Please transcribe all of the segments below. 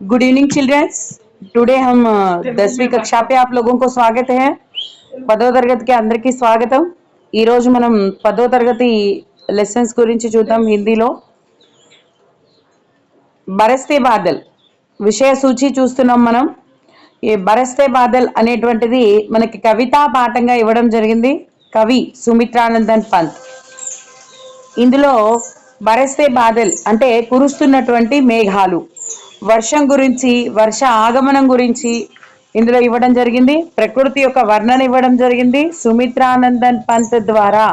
Good evening children's. Today हम 10वीं कक्षा पे आप लोगों को स्वागत है। పదో తరగతికి అందరికీ స్వాగతం। ఈ రోజు మనం పదో తరగతి లెసన్స్ గురించి చూద్దాం। హిందీలో బరస్తే బాదల్ విషయ సూచి చూస్తున్నాం మనం। ఈ బరస్తే బాదల్ అనేటువంటిది మనకి కవితా పాఠంగా ఇవ్వడం జరిగింది। కవి సుమిత్రానందన్ పంత్। ఇందులో బరస్తే బాదల్ అంటే కురుస్తున్నటువంటి మేఘాలు, వర్షం గురించి, వర్ష ఆగమనం గురించి ఇందులో ఇవ్వడం జరిగింది। ప్రకృతి యొక్క వర్ణన ఇవ్వడం జరిగింది। సుమిత్రానందన్ పంత్ ద్వారా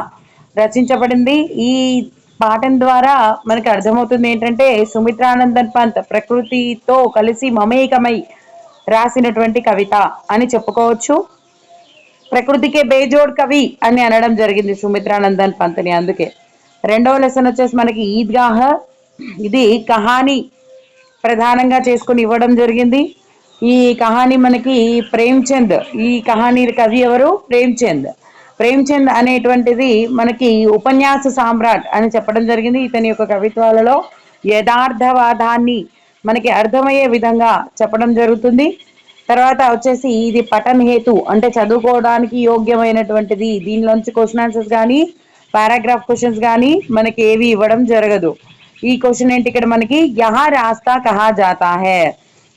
రచించబడింది। ఈ పాఠం ద్వారా మనకి అర్థమవుతుంది ఏంటంటే సుమిత్రానందన్ పంత్ ప్రకృతితో కలిసి మమేకమై రాసినటువంటి కవిత అని చెప్పుకోవచ్చు। ప్రకృతికే బేజోడ్ కవి అని అనడం జరిగింది సుమిత్రానందన్ పంత్ని। అందుకే రెండవ లెసన్ వచ్చేసి మనకి ఈద్గాహ్, ఇది కహానీ ప్రధానంగా చేసుకుని ఇవ్వడం జరిగింది। ఈ కహానీ మనకి ప్రేమ్చంద్, ఈ కహానీ కవి ఎవరు? ప్రేమ్చంద్। ప్రేమ్చంద్ అనేటువంటిది మనకి ఉపన్యాస సామ్రాట్ అని చెప్పడం జరిగింది। ఇతని యొక్క కవిత్వాలలో యథార్థవాదాన్ని మనకి అర్థమయ్యే విధంగా చెప్పడం జరుగుతుంది। తర్వాత వచ్చేసి ఇది పఠన్ హేతు అంటే చదువుకోవడానికి యోగ్యమైనటువంటిది। దీనిలోంచి క్వశ్చన్ ఆన్సర్స్ కానీ పారాగ్రాఫ్ క్వశ్చన్స్ కానీ మనకి ఏవి ఇవ్వడం జరగదు। ఈ క్వశ్చన్ ఏంటి ఇక్కడ మనకి, యహా రాస్తా కహా జాతా హై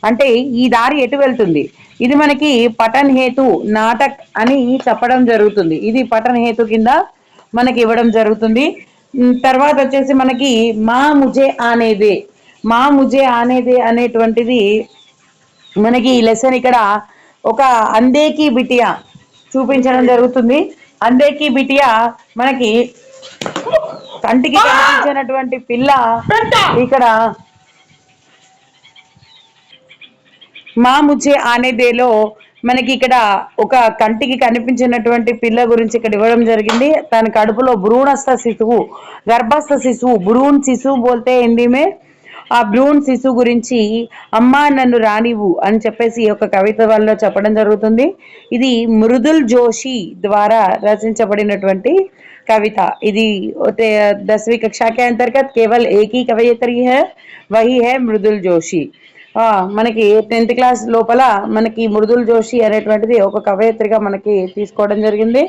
అంటే ఈ దారి ఎటు వెళ్తుంది, ఇది మనకి పఠన్ హేతు నాటక్ అని చెప్పడం జరుగుతుంది। ఇది పఠన్ హేతు కింద మనకి ఇవ్వడం జరుగుతుంది। తర్వాత వచ్చేసి మనకి మా ముజే ఆనేదే, మా ముజే ఆనేదే అనేటువంటిది మనకి ఈ లెసన్ ఇక్కడ ఒక అందేకి బిటియా చూపించడం జరుగుతుంది। అందేకి బిటియా మనకి కంటికి కనిపించినటువంటి పిల్ల ఇక్కడ మా ముచ్చే ఆనేదేలో మనకి ఇక్కడ ఒక కంటికి కనిపించినటువంటి పిల్ల గురించి ఇక్కడ ఇవ్వడం జరిగింది। తన కడుపులో భ్రూణస్థ శిశువు, గర్భస్థ శిశువు, భ్రూణ్ శిశువు బోల్తే హిందీ మే, ఆ భ్రూణ్ శిశువు గురించి అమ్మా నన్ను రానివ్వు అని చెప్పేసి ఒక కవిత వల్ల చెప్పడం జరుగుతుంది। ఇది మృదుల్ జోషి ద్వారా రచించబడినటువంటి कविता। ఇది 10वीं कक्षा के अंतर्गत केवल एक ही कवयित्री है, वही है मृदुल जोशी। మనకి 10th క్లాస్ లోపల మనకి మృదుల్ జోషి అనేటువంటిది ఒక కవయిత్రిగా మనకి తీసుకోవడం జరిగింది।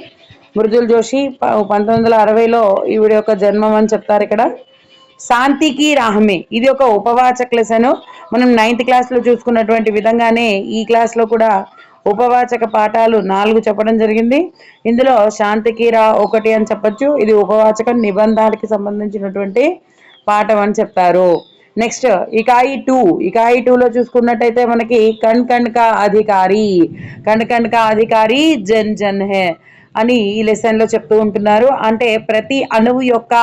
మృదుల్ జోషి 1960లో ఈవిడ యొక్క జన్మం అని చెప్తారు ఇక్కడ। శాంతికి రాహమే, ఇది ఒక ఉపవాచక లెసన్। మనం 9th క్లాస్లో చూసుకున్నటువంటి విధంగానే ఈ క్లాస్లో కూడా ఉపవాచక పాఠాలు 4 చెప్పడం జరిగింది। ఇందులో శాంతికి రా 1 అని చెప్పొచ్చు। ఇది ఉపవాచక నిబంధాలకి సంబంధించినటువంటి పాఠం అని చెప్తారు। నెక్స్ట్ ఇకాయి 2, ఇకాయి 2లో చూసుకున్నట్టయితే మనకి కణ్ కణ్ కా అధికారి, కణ్ కణ్ కా అధికారి జన్ జన్ హే అని ఈ లెసన్లో చెప్తూ ఉంటున్నారు। అంటే ప్రతి అణువు యొక్క,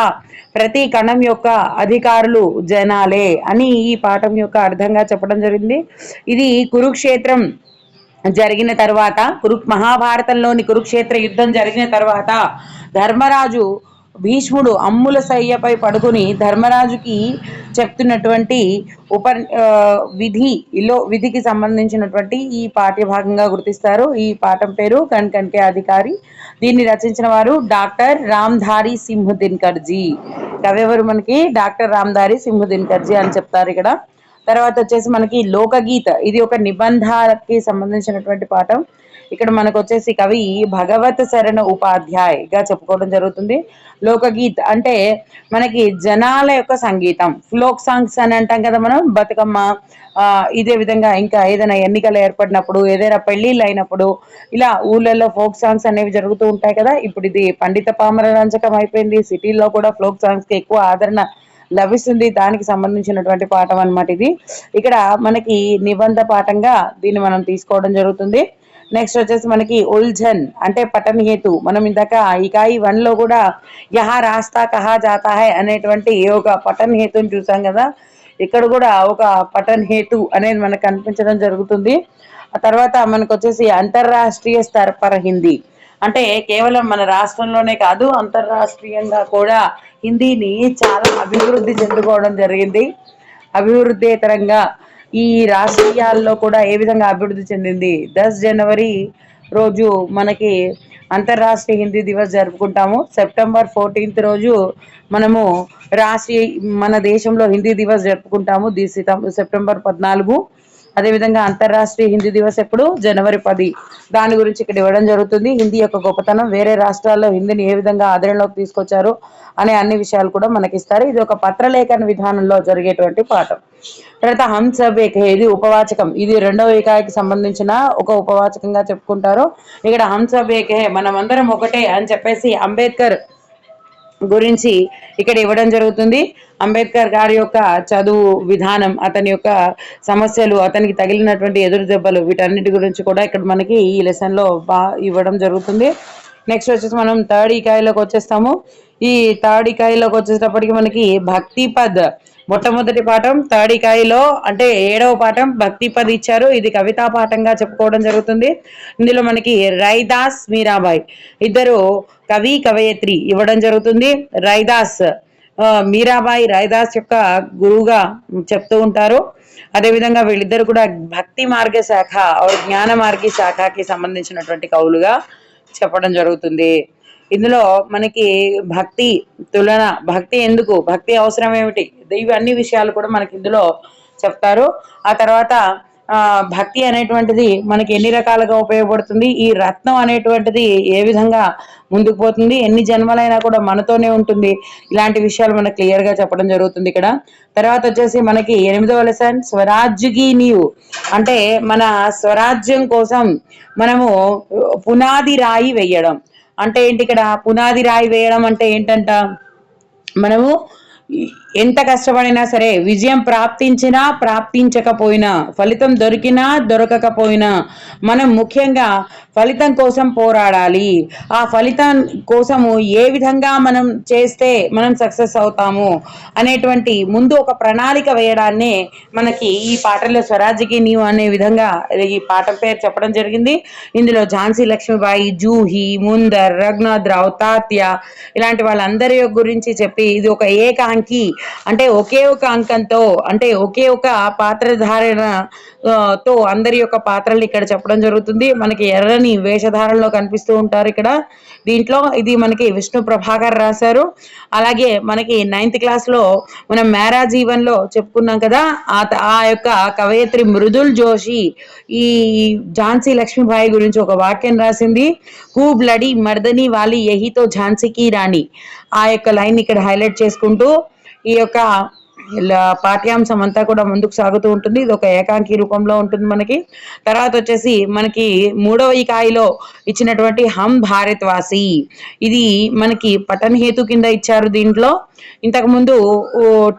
ప్రతి కణం యొక్క అధికారులు జనాలే అని ఈ పాఠం యొక్క అర్థంగా చెప్పడం జరిగింది। ఇది కురుక్షేత్రం జరిగిన తర్వాత, మహాభారతంలోని కురుక్షేత్ర యుద్ధం జరిగిన తర్వాత ధర్మరాజు, భీష్ముడు అమ్ముల శయ్యపై పడుకుని ధర్మరాజుకి చెప్తున్నటువంటి విధికి సంబంధించినటువంటి ఈ పాఠ్యభాగంగా గుర్తిస్తారు। ఈ పాఠం పేరు కణ్ కణ్ కే అధికారి। దీన్ని రచించిన వారు డాక్టర్ రామ్ధారి సింహ్ దినకర్జీ। కవెవరు మనకి డాక్టర్ రామ్ధారి సింహ్ దినకర్జీ అని చెప్తారు ఇక్కడ। తర్వాత వచ్చేసి మనకి లోకగీత, ఇది ఒక నిబంధాలకి సంబంధించినటువంటి పాఠం। ఇక్కడ మనకు వచ్చేసి కవి భగవత్ శరణ ఉపాధ్యాయగా చెప్పుకోవడం జరుగుతుంది। లోకగీత్ అంటే మనకి జనాల యొక్క సంగీతం, ఫ్లోక్ సాంగ్స్ అని అంటాం కదా మనం, బతుకమ్మ, ఇదే విధంగా ఇంకా ఏదైనా ఎన్నికలు ఏర్పడినప్పుడు, ఏదైనా పెళ్లిళ్ళు అయినప్పుడు ఇలా ఊళ్ళల్లో ఫోక్ సాంగ్స్ అనేవి జరుగుతూ ఉంటాయి కదా। ఇప్పుడు ఇది పండిత పామర రంజకం అయిపోయింది, సిటీల్లో కూడా ఫ్లోక్ సాంగ్స్కి ఎక్కువ ఆదరణ లభిస్తుంది। దానికి సంబంధించినటువంటి పాఠం అన్నమాట ఇది। ఇక్కడ మనకి నిబంధ పాఠంగా దీన్ని మనం తీసుకోవడం జరుగుతుంది। నెక్స్ట్ వచ్చేసి మనకి ఉల్ఝన్ అంటే పఠన్ హేతు, మనం ఇందాక ఇకాయి 1లో కూడా యహా రాస్తా కహా జాతా హై అనేటువంటి ఒక పఠన్ హేతుని చూసాం కదా, ఇక్కడ కూడా ఒక పఠన్ హేతు అనేది మనకు కనిపించడం జరుగుతుంది। ఆ తర్వాత మనకు వచ్చేసి అంతర్రాష్ట్రీయ స్తర పర హిందీ అంటే కేవలం మన రాష్ట్రంలోనే కాదు, అంతర్రాష్ట్రీయంగా కూడా హిందీని చాలా అభివృద్ధి చెందుకోవడం జరిగింది। అభివృద్ధితరంగా ఈ రాష్ట్రీయాల్లో కూడా ఏ విధంగా అభివృద్ధి చెందింది, 10 జనవరి రోజు మనకి అంతర్రాష్ట్రీయ హిందీ దివస్ జరుపుకుంటాము. సెప్టెంబర్ 14th రోజు మనము రాష్ట్రీయ మన దేశంలో హిందీ దివస్ జరుపుకుంటాము. సెప్టెంబర్ 14. అదేవిధంగా అంతర్రాష్ట్రీయ హిందీ దివస్ ఎప్పుడు? జనవరి 10. దాని గురించి ఇక్కడ ఇవ్వడం జరుగుతుంది. హిందీ యొక్క గొప్పతనం, వేరే రాష్ట్రాల్లో హిందీని ఏ విధంగా ఆదరణలోకి తీసుకొచ్చారు అనే అన్ని విషయాలు కూడా మనకి ఇస్తారు. ఇది ఒక పత్రలేఖన విధానంలో జరిగేటువంటి పాఠం. తర్వాత హమ్ సబ్ ఏక్ హై, ఇది ఉపవాచకం. ఇది రెండవ ఏకాకి సంబంధించిన ఒక ఉపవాచకంగా చెప్పుకుంటారు. ఇక్కడ హమ్ సబ్ ఏక్ హై, మనమందరం ఒకటే అని చెప్పేసి అంబేద్కర్ గురించి ఇక్కడ ఇవ్వడం జరుగుతుంది. అంబేద్కర్ గారి యొక్క చదువు విధానం, అతని యొక్క సమస్యలు, అతనికి తగిలినటువంటి ఎదురు దెబ్బలు, వీటన్నిటి గురించి కూడా ఇక్కడ మనకి ఈ లెసన్ లో ఇవ్వడం జరుగుతుంది. నెక్స్ట్ వచ్చేసి మనం థర్డ్ ఇకాయిలోకి వచ్చేస్తాము. ఈ థర్డ్ ఇకాయిలోకి వచ్చేటప్పటికి మనకి భక్తి పద్ మొట్టమొదటి పాఠం. థర్డ్ ఇకాయిలో అంటే 7వ పాఠం భక్తి పద్ ఇచ్చారు. ఇది కవితా పాఠంగా చెప్పుకోవడం జరుగుతుంది. ఇందులో మనకి రైదాస్ మీరాబాయి ఇద్దరు కవి కవయత్రి ఇవ్వడం జరుగుతుంది. మీరాబాయి రైదాస్ యొక్క గురువుగా చెప్తూ ఉంటారు. అదేవిధంగా వీళ్ళిద్దరు కూడా భక్తి మార్గ శాఖ జ్ఞాన మార్గీ శాఖకి సంబంధించినటువంటి కవులుగా చెప్పడం జరుగుతుంది. ఇందులో మనకి భక్తి తులన, భక్తి ఎందుకు, భక్తి అవసరం ఏమిటి, ఇవన్నీ విషయాలు కూడా మనకి ఇందులో చెప్తారు. ఆ తర్వాత భక్తి అనేటువంటిది మనకి ఎన్ని రకాలుగా ఉపయోగపడుతుంది, ఈ రత్నం అనేటువంటిది ఏ విధంగా ముందుకు పోతుంది, ఎన్ని జన్మలైనా కూడా మనతోనే ఉంటుంది, ఇలాంటి విషయాలు మనకు క్లియర్ గా చెప్పడం జరుగుతుంది ఇక్కడ. తర్వాత వచ్చేసి మనకి 8వ లెసన్ స్వరాజ్యకి నీవు, అంటే మన స్వరాజ్యం కోసం మనము పునాది రాయి వేయడం అంటే ఏంటి? ఇక్కడ పునాది రాయి వేయడం అంటే ఏంటంట, మనము ఎంత కష్టపడినా సరే విజయం ప్రాప్తించినా ప్రాప్తించకపోయినా, ఫలితం దొరికినా దొరకకపోయినా మనం ముఖ్యంగా ఫలితం కోసం పోరాడాలి. ఆ ఫలితం కోసము ఏ విధంగా మనం చేస్తే మనం సక్సెస్ అవుతాము అనేటువంటి ముందు ఒక ప్రణాళిక వేయడాన్ని మనకి ఈ పాఠంలో స్వరాజ్యకి నీవు అనే విధంగా ఈ పాఠం పేరు చెప్పడం జరిగింది. ఇందులో ఝాన్సీ లక్ష్మీబాయి, జూహి, ముందర్, రఘునాథ్ రావు, తాత్య ఇలాంటి వాళ్ళందరి గురించి చెప్పి ఇది ఒక ఏకాంకి అంటే ఒకే ఒక అంకంతో అంటే ఒకే ఒక పాత్రధారణ తో అందరి యొక్క పాత్రలు ఇక్కడ చెప్పడం జరుగుతుంది. మనకి ఎర్రని వేషధారణలో కనిపిస్తూ ఉంటారు ఇక్కడ. దీంట్లో ఇది మనకి విష్ణు ప్రభాకర్ రాశారు. అలాగే మనకి 9th క్లాస్ లో మనం మేరా జీవన్ లో చెప్పుకున్నాం కదా, ఆ యొక్క కవయత్రి మృదుల్ జోషి ఈ ఝాన్సీ లక్ష్మీబాయి గురించి ఒక వాక్యం రాసింది. హూ బ్లడీ మర్దని వాలి యహితో ఝాన్సీకి రాణి, ఆ యొక్క లైన్ ఇక్కడ హైలైట్ చేసుకుంటూ ఈ యొక్క పాఠ్యాంశం అంతా కూడా ముందుకు సాగుతూ ఉంటుంది. ఇది ఒక ఏకాంకి రూపంలో ఉంటుంది మనకి. తర్వాత వచ్చేసి మనకి 3వ ఇకాయిలో ఇచ్చినటువంటి హమ్ భారత్ వాసి, ఇది మనకి పఠన్ హేతు కింద ఇచ్చారు. దీంట్లో ఇంతకు ముందు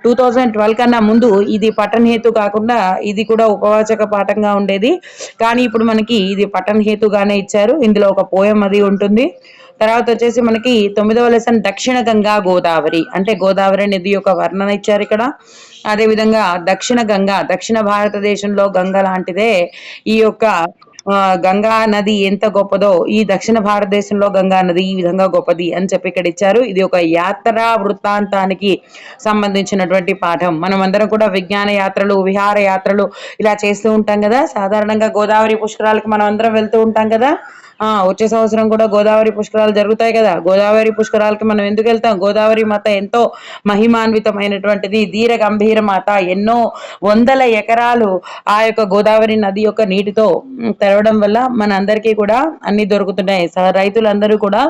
2012 కన్నా ముందు ఇది పఠన్ హేతు కాకుండా ఇది కూడా ఉపవాచక పాఠంగా ఉండేది. కానీ ఇప్పుడు మనకి ఇది పఠన్ హేతుగానే ఇచ్చారు. ఇందులో ఒక పోయం అది ఉంటుంది. తర్వాత వచ్చేసి మనకి 9వ లెసన్ దక్షిణ గంగా గోదావరి, అంటే గోదావరి నది యొక్క వర్ణన ఇచ్చారు ఇక్కడ. అదే విధంగా దక్షిణ గంగా, దక్షిణ భారతదేశంలో గంగ లాంటిదే ఈ యొక్క గంగా నది ఎంత గొప్పదో ఈ దక్షిణ భారతదేశంలో గంగా నది ఈ విధంగా గొప్పది అని చెప్పి ఇక్కడ ఇచ్చారు. ఇది ఒక యాత్రా వృత్తాంతానికి సంబంధించినటువంటి పాఠం. మనం అందరం కూడా విజ్ఞాన యాత్రలు, విహార యాత్రలు ఇలా చేస్తూ ఉంటాం కదా. సాధారణంగా గోదావరి పుష్కరాలకు మనం అందరం వెళ్తూ ఉంటాం కదా. వచ్చే సంవత్సరం కూడా గోదావరి పుష్కరాలు జరుగుతాయి కదా. గోదావరి పుష్కరాలకి మనం ఎందుకు వెళ్తాం? గోదావరి మాత ఎంతో మహిమాన్వితమైనటువంటిది, ధీర గంభీర మాత. ఎన్నో వందల ఎకరాలు ఆ యొక్క గోదావరి నది యొక్క నీటితో తెరవడం వల్ల మన అందరికీ కూడా అన్ని దొరుకుతున్నాయి. రైతులందరూ కూడా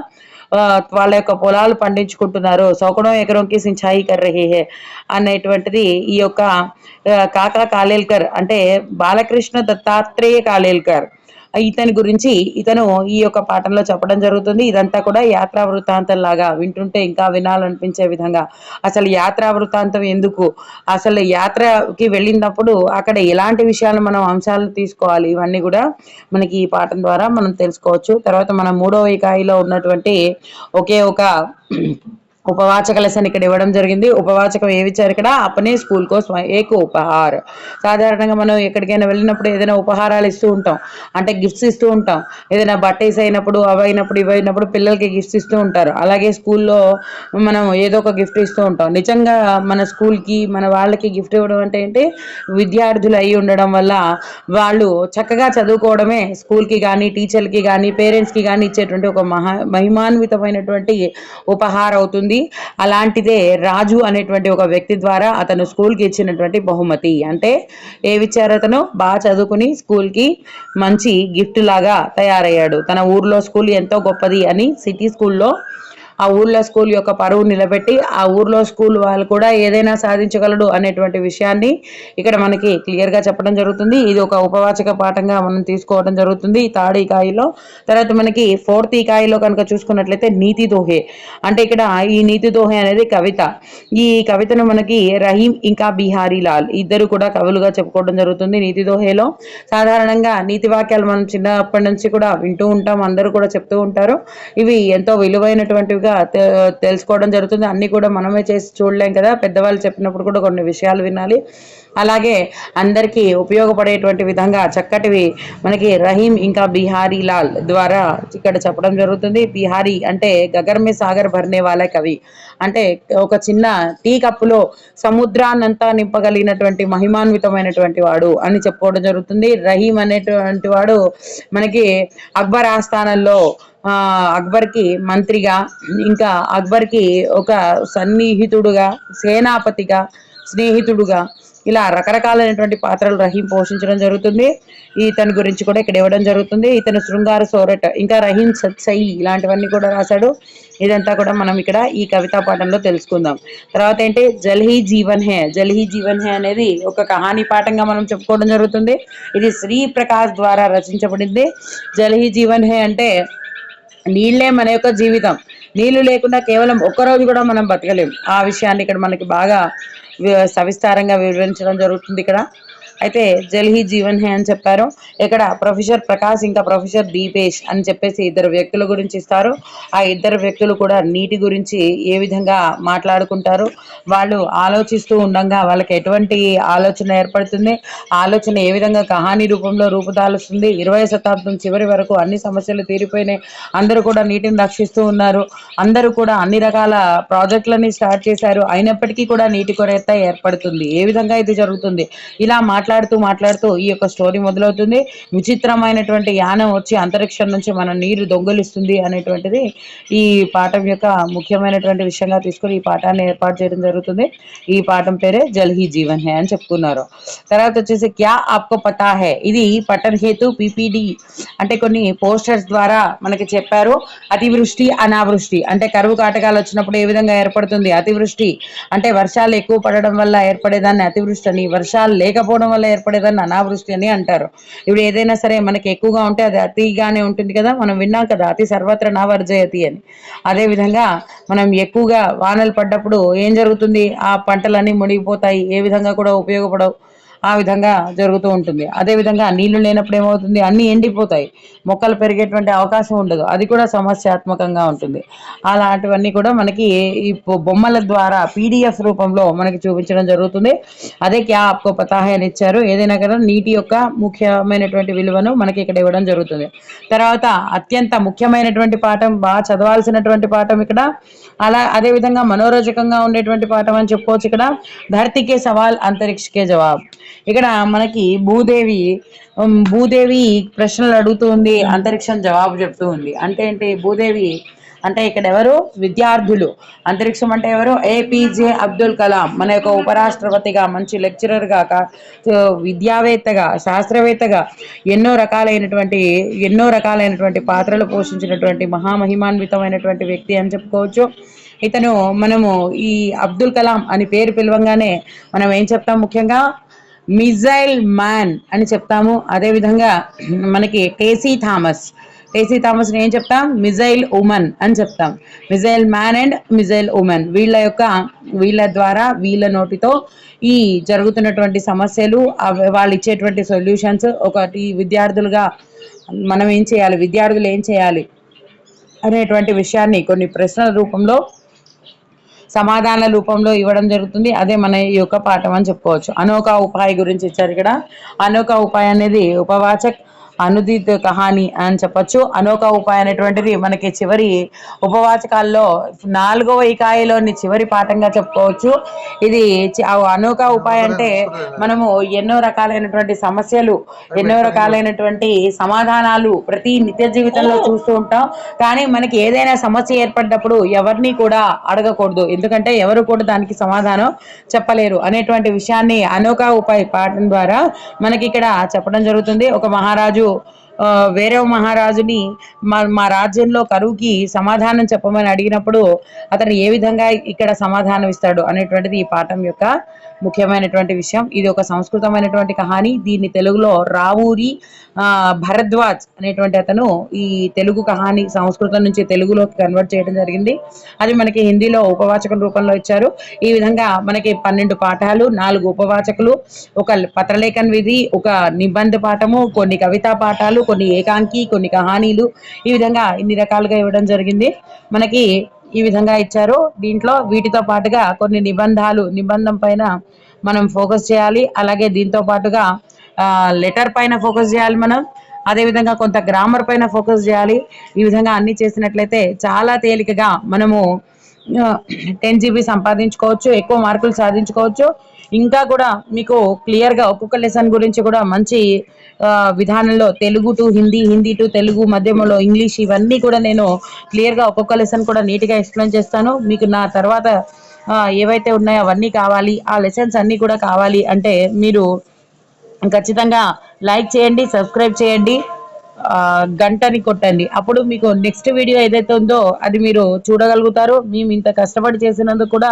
వాళ్ళ యొక్క పొలాలు పండించుకుంటున్నారు. సౌకడం ఎకరంకి సించాయి కర్ రహీ హై అనేటువంటిది ఈ యొక్క కాకా కాలేల్కర్ అంటే బాలకృష్ణ దత్తాత్రేయ కాలేల్కర్, ఇతని గురించి ఇతను ఈ యొక్క పాఠంలో చెప్పడం జరుగుతుంది. ఇదంతా కూడా యాత్రా వృత్తాంతం లాగా వింటుంటే ఇంకా వినాలనిపించే విధంగా, అసలు యాత్రా వృత్తాంతం ఎందుకు, అసలు యాత్రకి వెళ్ళినప్పుడు అక్కడ ఎలాంటి విషయాలు మనం అంశాలు తీసుకోవాలి, ఇవన్నీ కూడా మనకి ఈ పాఠం ద్వారా మనం తెలుసుకోవచ్చు. తర్వాత మనం 3వ ఇకాయిలో ఉన్నటువంటి ఒకే ఒక ఉపవాచక లెసన్ ఇక్కడ ఇవ్వడం జరిగింది. ఉపవాచకం ఏమిచ్చారు ఇక్కడ? అపనే స్కూల్ కో ఏక ఉపహార్. సాధారణంగా మనం ఎక్కడికైనా వెళ్ళినప్పుడు ఏదైనా ఉపహారాలు ఇస్తూ ఉంటాం, అంటే గిఫ్ట్స్ ఇస్తూ ఉంటాం. ఏదైనా బర్త్డేస్ అయినప్పుడు, అవైనప్పుడు ఇవైనప్పుడు పిల్లలకి గిఫ్ట్స్ ఇస్తూ ఉంటారు. అలాగే స్కూల్లో మనం ఏదో ఒక గిఫ్ట్ ఇస్తూ ఉంటాం. నిజంగా మన స్కూల్కి మన వాళ్ళకి గిఫ్ట్ ఇవ్వడం అంటే ఏంటి, విద్యార్థులు అయి ఉండడం వల్ల వాళ్ళు చక్కగా చదువుకోవడమే స్కూల్కి కానీ టీచర్లకి కానీ పేరెంట్స్కి కానీ ఇచ్చేటువంటి ఒక మహిమాన్వితమైనటువంటి ఉపహారం అవుతుంది. అలాంటిదే రాజు అనేటువంటి ఒక వ్యక్తి ద్వారా అతను స్కూల్కి ఇచ్చినటువంటి బహుమతి. అంటే ఏమిచ్చారు? అతను బాగా చదువుకుని స్కూల్కి మంచి గిఫ్ట్ లాగా తయారయ్యాడు. తన ఊర్లో స్కూల్ ఎంతో గొప్పది అని సిటీ స్కూల్లో ఆ ఊర్లో స్కూల్ యొక్క పరువు నిలబెట్టి ఆ ఊర్లో స్కూల్ వాళ్ళు కూడా ఏదైనా సాధించగలడు అనేటువంటి విషయాన్ని ఇక్కడ మనకి క్లియర్గా చెప్పడం జరుగుతుంది. ఇది ఒక ఉపవాచక పాఠంగా మనం తీసుకోవడం జరుగుతుంది ఈ థర్డ్ ఇకాయిలో. తర్వాత మనకి ఫోర్త్ ఇకాయిలో కనుక చూసుకున్నట్లయితే నీతి దోహే. అంటే ఇక్కడ ఈ నీతి దోహే అనేది కవిత. ఈ కవితను మనకి రహీం ఇంకా బిహారీ లాల్ ఇద్దరు కూడా కవులుగా చెప్పుకోవడం జరుగుతుంది నీతి దోహేలో. సాధారణంగా నీతి వాక్యాలు మనం చిన్నప్పటి నుంచి కూడా వింటూ ఉంటాం, అందరూ కూడా చెప్తూ ఉంటారు. ఇవి ఎంతో విలువైనటువంటివి తెలుసుకోవడం జరుగుతుంది. అన్ని కూడా మనమే చేసి చూడలేం కదా, పెద్దవాళ్ళు చెప్పినప్పుడు కూడా కొన్ని విషయాలు వినాలి. అలాగే అందరికీ ఉపయోగపడేటువంటి విధంగా చక్కటివి మనకి రహీం ఇంకా బిహారీ లాల్ ద్వారా ఇక్కడ చెప్పడం జరుగుతుంది. బిహారీ అంటే గగర్ మే సాగర్ భర్నే వాళ్ళ కవి, అంటే ఒక చిన్న టీ కప్పులో సముద్రాన్నంతా నింపగలిగినటువంటి మహిమాన్వితమైనటువంటి వాడు అని చెప్పుకోవడం జరుగుతుంది. రహీం అనేటువంటి వాడు మనకి అక్బర్ ఆస్థానంలో అక్బర్కి మంత్రిగా, ఇంకా అక్బర్కి ఒక సన్నిహితుడుగా, సేనాపతిగా, స్నేహితుడుగా, ఇలా రకరకాలైనటువంటి పాత్రలు రహీం పోషించడం జరుగుతుంది. ఇతని గురించి కూడా ఇక్కడ ఇవ్వడం జరుగుతుంది. ఇతను శృంగార సోరట్ ఇంకా రహీం సత్సయి ఇలాంటివన్నీ కూడా రాశాడు. ఇదంతా కూడా మనం ఇక్కడ ఈ కవితా పాఠంలో తెలుసుకుందాం. తర్వాత ఏంటి, జల్హీ జీవన్ హే. జల్హీ జీవన్ హే అనేది ఒక కహానీ పాఠంగా మనం చెప్పుకోవడం జరుగుతుంది. ఇది శ్రీ ప్రకాష్ ద్వారా రచించబడింది. జల్హీ జీవన్ హే అంటే నీళ్ళే మన యొక్క జీవితం, నీళ్లు లేకుండా కేవలం ఒక్కరోజు కూడా మనం బతకలేం. ఆ విషయాన్ని ఇక్కడ మనకి బాగా సవిస్తారంగా వివరించడం జరుగుతుంది ఇక్కడ. అయితే జల్హీ జీవన్ హే అని చెప్పారు. ఇక్కడ ప్రొఫెసర్ ప్రకాష్ ఇంకా ప్రొఫెసర్ దీపేష్ అని చెప్పేసి ఇద్దరు వ్యక్తుల గురించి ఇస్తారు. ఆ ఇద్దరు వ్యక్తులు కూడా నీటి గురించి ఏ విధంగా మాట్లాడుకుంటారు, వాళ్ళు ఆలోచిస్తూ ఉండగా వాళ్ళకి ఎటువంటి ఆలోచన ఏర్పడుతుంది, ఆలోచన ఏ విధంగా కహానీ రూపంలో రూపుదాలుస్తుంది. 20వ శతాబ్దం చివరి వరకు అన్ని సమస్యలు తీరిపోయినాయి, అందరూ కూడా నీటిని రక్షిస్తూ ఉన్నారు, అందరూ కూడా అన్ని రకాల ప్రాజెక్టులని స్టార్ట్ చేశారు, అయినప్పటికీ కూడా నీటి కొరత ఏర్పడుతుంది. ఏ విధంగా ఇది జరుగుతుంది? ఇలా మాట్లాడుతూ ఈ యొక్క స్టోరీ మొదలవుతుంది. విచిత్రమైనటువంటి యానం వచ్చి అంతరిక్షం నుంచి మన నీరు దొంగలిస్తుంది అనేటువంటిది ఈ పాఠం యొక్క ముఖ్యమైనటువంటి విషయంగా తీసుకొని ఈ పాఠాన్ని ఏర్పాటు చేయడం జరుగుతుంది. ఈ పాఠం పేరే జల్హీ జీవన్ హే అని చెప్పుకున్నారు. తర్వాత వచ్చేసి క్యా ఆప్కో పతా హే, ఇది పఠన్ హేతు పిపిడి అంటే కొన్ని పోస్టర్స్ ద్వారా మనకి చెప్పారు. అతివృష్టి అనావృష్టి అంటే కరువు కాటకాలు వచ్చినప్పుడు ఏ విధంగా ఏర్పడుతుంది, అతివృష్టి అంటే వర్షాలు ఎక్కువ పడడం వల్ల ఏర్పడేదాన్ని అతివృష్టి అని, వర్షాలు లేకపోవడం వల్ల ఏర్పడేదాన్ని అనావృష్టి అని అంటారు. ఇప్పుడు ఏదైనా సరే మనకి ఎక్కువగా ఉంటే అది అతిగానే ఉంటుంది కదా, మనం విన్నాం కదా అతి సర్వత్ర నా వర్జయతి అని. అదేవిధంగా మనం ఎక్కువగా వానలు పడ్డప్పుడు ఏం జరుగుతుంది, ఆ పంటలన్నీ మునిగిపోతాయి, ఏ విధంగా కూడా ఉపయోగపడవు, ఆ విధంగా జరుగుతూ ఉంటుంది. అదేవిధంగా నీళ్లు లేనప్పుడు ఏమవుతుంది, అన్నీ ఎండిపోతాయి, మొక్కలు పెరిగేటువంటి అవకాశం ఉండదు, అది కూడా సమస్యాత్మకంగా ఉంటుంది. అలాంటివన్నీ కూడా మనకి ఈ బొమ్మల ద్వారా పీడిఎఫ్ రూపంలో మనకి చూపించడం జరుగుతుంది. అదే క్యా ఆప్కో పతా హై అని ఇచ్చారు. ఏదైనా కదా నీటి యొక్క ముఖ్యమైనటువంటి విలువను మనకి ఇక్కడ ఇవ్వడం జరుగుతుంది. తర్వాత అత్యంత ముఖ్యమైనటువంటి పాఠం, బాగా చదవాల్సినటువంటి పాఠం ఇక్కడ. అదేవిధంగా మనోరంజకంగా ఉండేటువంటి పాఠం అని చెప్పుకోవచ్చు ఇక్కడ. ధర్తీకే సవాల్ అంతరిక్షకే జవాబ్. ఇక్కడ మనకి భూదేవి ప్రశ్నలు అడుగుతూ ఉంది, అంతరిక్షం జవాబు చెప్తూ ఉంది. అంటే ఏంటి, భూదేవి అంటే ఇక్కడ ఎవరు, విద్యార్థులు. అంతరిక్షం అంటే ఎవరు, ఏపీజే అబ్దుల్ కలాం మన యొక్క ఉపరాష్ట్రపతిగా, మంచి లెక్చరర్గా, విద్యావేత్తగా, శాస్త్రవేత్తగా ఎన్నో రకాలైనటువంటి పాత్రలు పోషించినటువంటి మహామహిమాన్వితమైనటువంటి వ్యక్తి అని చెప్పుకోవచ్చు. మనము ఈ అబ్దుల్ కలాం అని పేరు పిలవంగానే మనం ఏం చెప్తాం, ముఖ్యంగా మిజైల్ మ్యాన్ అని చెప్తాము. అదేవిధంగా మనకి టేసీ థామస్ని ఏం చెప్తాం, మిజైల్ ఉమెన్ అని చెప్తాం. Missile man and missile women వీళ్ళ ద్వారా వీళ్ళ నోటితో ఈ జరుగుతున్నటువంటి సమస్యలు, వాళ్ళు ఇచ్చేటువంటి సొల్యూషన్స్, ఒకటి విద్యార్థులుగా మనం ఏం చేయాలి, విద్యార్థులు ఏం చేయాలి అనేటువంటి విషయాన్ని కొన్ని ప్రశ్నల రూపంలో సమాధాన రూపంలో ఇవ్వడం జరుగుతుంది. అదే మన ఈ యొక్క పాఠం అని చెప్పుకోవచ్చు. అనోఖా ఉపాయ గురించి ఇచ్చారు ఇక్కడ. అనోఖా ఉపాయ అనేది ఉపవాచక్ అనుదిత్ కహాని అని చెప్పొచ్చు. అనోఖా ఉపాయ అనేటువంటిది మనకి చివరి ఉపవాచకాల్లో 4వ ఇకాయిలోని చివరి పాఠంగా చెప్పుకోవచ్చు. ఇది అనోఖా ఉపాయ అంటే మనము ఎన్నో రకాలైనటువంటి సమస్యలు, ఎన్నో రకాలైనటువంటి సమాధానాలు ప్రతి నిత్య జీవితంలో చూస్తూ ఉంటాం. కానీ మనకి ఏదైనా సమస్య ఏర్పడినప్పుడు ఎవరిని కూడా అడగకూడదు, ఎందుకంటే ఎవరు కూడా దానికి సమాధానం చెప్పలేరు అనేటువంటి విషయాన్ని అనోఖా ఉపాయ పాఠం ద్వారా మనకి ఇక్కడ చెప్పడం జరుగుతుంది. ఒక మహారాజు వేరే మహారాజుని మా రాజ్యంలో కరువుకి సమాధానం చెప్పమని అడిగినప్పుడు అతను ఏ విధంగా ఇక్కడ సమాధానం ఇస్తాడు అనేటువంటిది ఈ పాఠం యొక్క ముఖ్యమైనటువంటి విషయం. ఇది ఒక సంస్కృతమైనటువంటి కహాని. దీన్ని తెలుగులో రావూరి భరద్వాజ్ అనేటువంటి అతను ఈ తెలుగు కహాని సంస్కృతం నుంచి తెలుగులోకి కన్వర్ట్ చేయడం జరిగింది. అది మనకి హిందీలో ఉపవాచకం రూపంలో ఇచ్చారు. ఈ విధంగా మనకి 12 పాఠాలు, 4 ఉపవాచకులు, ఒక పత్రలేఖన్ విధి, ఒక నిబంధ పాఠము, కొన్ని కవితా పాఠాలు, కొన్ని ఏకాంకి, కొన్ని కహానీలు, ఈ విధంగా ఇన్ని రకాలుగా ఇవ్వడం జరిగింది. మనకి ఈ విధంగా ఇచ్చారు. దీంట్లో వీటితో పాటుగా కొన్ని నిబంధం పైన మనం ఫోకస్ చేయాలి. అలాగే దీంతో పాటుగా లెటర్ పైన ఫోకస్ చేయాలి మనం. అదేవిధంగా కొంత గ్రామర్ పైన ఫోకస్ చేయాలి. ఈ విధంగా అన్ని చేసినట్లయితే చాలా తేలికగా మనము 10 GB సంపాదించుకోవచ్చు, ఎక్కువ మార్కులు సాధించుకోవచ్చు. ఇంకా కూడా మీకు క్లియర్గా ఒక్కొక్క లెసన్ గురించి కూడా మంచి విధానంలో తెలుగు టు హిందీ, హిందీ టు తెలుగు, మధ్యమలో ఇంగ్లీష్, ఇవన్నీ కూడా నేను క్లియర్గా ఒక్కొక్క లెసన్ కూడా నీట్గా ఎక్స్ప్లెయిన్ చేస్తాను. మీకు నా తర్వాత ఏవైతే ఉన్నాయో అవన్నీ కావాలి, ఆ లెసన్స్ అన్నీ కూడా కావాలి అంటే మీరు ఖచ్చితంగా లైక్ చేయండి, సబ్స్క్రైబ్ చేయండి, గంటని కొట్టండి. అప్పుడు మీకు నెక్స్ట్ వీడియో ఏదైతే ఉందో అది మీరు చూడగలుగుతారు. మేము ఇంత కష్టపడి చేసినందుకు కూడా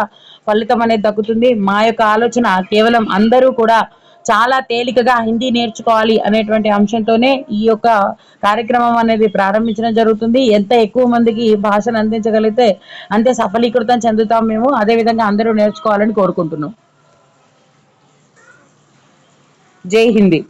ఫలితం అనేది దక్కుతుంది. మా యొక్క ఆలోచన కేవలం అందరూ కూడా చాలా తేలికగా హిందీ నేర్చుకోవాలి అనేటువంటి అంశంతోనే ఈ యొక్క కార్యక్రమం అనేది ప్రారంభించడం జరుగుతుంది. ఎంత ఎక్కువ మందికి భాషను అందించగలిగితే అంతే సఫలీకృతం చెందుతాం మేము. అదేవిధంగా అందరూ నేర్చుకోవాలని కోరుకుంటున్నాం. జై హిందీ.